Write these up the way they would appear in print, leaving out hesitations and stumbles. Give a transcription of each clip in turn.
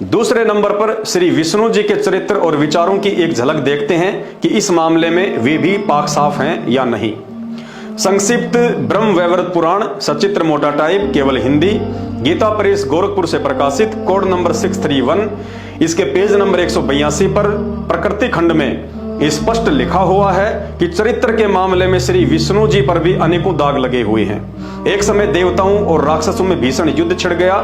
दूसरे नंबर पर श्री विष्णु जी के चरित्र और विचारों की एक झलक देखते हैं कि इस मामले में वे भी पाक साफ हैं या नहीं। संक्षिप्त ब्रह्म वैवर्त पुराण, सचित्र मोटा टाइप, केवल हिंदी, गीता प्रेस गोरखपुर से प्रकाशित, कोड नंबर 631। इसके पेज नंबर 182 पर प्रकृति खंड में स्पष्ट लिखा हुआ है कि चरित्र के मामले में श्री विष्णु जी पर भी अनेकों दाग लगे हुए हैं। एक समय देवताओं और राक्षसों में भीषण युद्ध छिड़ गया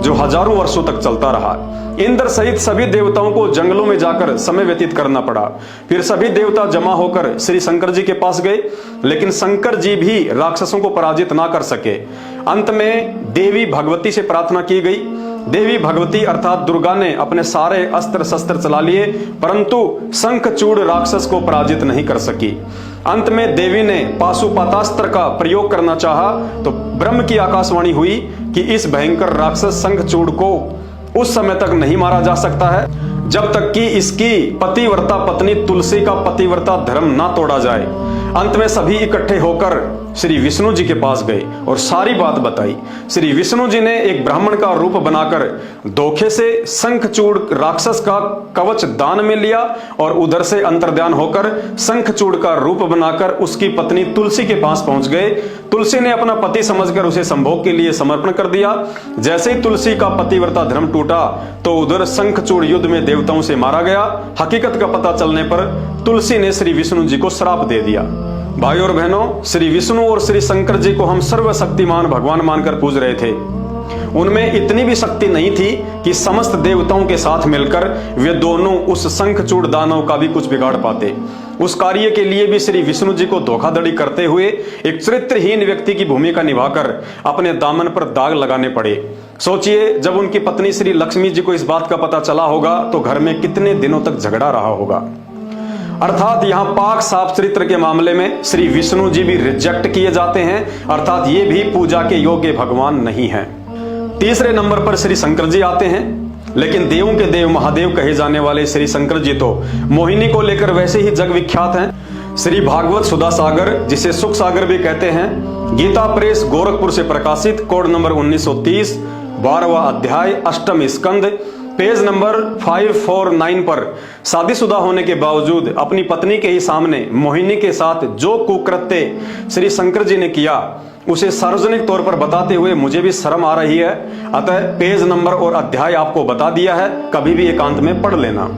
जो हजारों वर्षों तक चलता रहा। इंद्र सहित सभी देवताओं को जंगलों में जाकर समय व्यतीत करना पड़ा। फिर सभी देवता जमा होकर श्री शंकर जी के पास गए, लेकिन शंकर जी भी राक्षसों को पराजित ना कर सके। अंत में देवी भगवती से प्रार्थना की गई। देवी भगवती अर्थात दुर्गा ने अपने सारे अस्त्र शस्त्र चला लिए, परंतु शंखचूड़ राक्षस को पराजित नहीं कर सकी। अंत में देवी ने पाशुपतास्त्र का प्रयोग करना चाहा तो ब्रह्म की आकाशवाणी हुई कि इस भयंकर राक्षस शंखचूड़ को उस समय तक नहीं मारा जा सकता है जब तक कि इसकी पतिव्रता पत्नी तुलसी का पतिव्रता धर्म ना तोड़ा जाए। अंत में सभी इकट्ठे होकर श्री विष्णु जी के पास गए और सारी बात बताई। श्री विष्णु जी ने एक ब्राह्मण का रूप बनाकर धोखे से शंखचूड़ राक्षस का कवच दान में लिया और उधर से अंतर्ध्यान होकर शंखचूड़ का रूप बनाकर उसकी पत्नी तुलसी के पास पहुंच गए। तुलसी ने अपना पति समझकर उसे संभोग के लिए समर्पण कर दिया। जैसे ही तुलसी का पतिव्रता धर्म टूटा तो उधर शंखचूड़ युद्ध में देवताओं से मारा गया। हकीकत का पता चलने पर तुलसी ने श्री विष्णु जी को श्राप दे दिया। भाई और बहनों, श्री विष्णु और श्री शंकर जी को हम सर्वशक्तिमान भगवान मानकर पूज रहे थे। उनमें इतनी भी शक्ति नहीं थी कि समस्त देवताओं के साथ मिलकर वे दोनों उस शंखचूड़ दानव का भी कुछ बिगाड़ पाते। उस कार्य के लिए भी श्री विष्णु जी को धोखाधड़ी करते हुए एक चरित्रहीन व्यक्ति की भूमिका निभाकर अपने दामन पर दाग लगाने पड़े। सोचिए, जब उनकी पत्नी श्री लक्ष्मी जी को इस बात का पता चला होगा तो घर में कितने दिनों तक झगड़ा रहा होगा। अर्थात यहाँ पाक साफ चरित्र के मामले में श्री विष्णु जी भी रिजेक्ट किए जाते हैं, अर्थात ये भी पूजा के योग्य भगवान नहीं है। तीसरे नंबर पर श्री शंकर जी आते हैं, लेकिन देवों के देव महादेव कहे जाने वाले श्री शंकर जी तो मोहिनी को लेकर वैसे ही जग विख्यात हैं। श्री भागवत सुधा सागर, जिसे सुख सागर भी कहते हैं, गीता प्रेस गोरखपुर से प्रकाशित, कोड नंबर 1930, 12वां अध्याय, 8वां स्कंद, पेज नंबर 549 पर शादीशुदा होने के बावजूद अपनी पत्नी के ही सामने मोहिनी के साथ जो कुकृत्य श्री शंकर जी ने किया उसे सार्वजनिक तौर पर बताते हुए मुझे भी शर्म आ रही है। अतः पेज नंबर और अध्याय आपको बता दिया है, कभी भी एकांत में पढ़ लेना।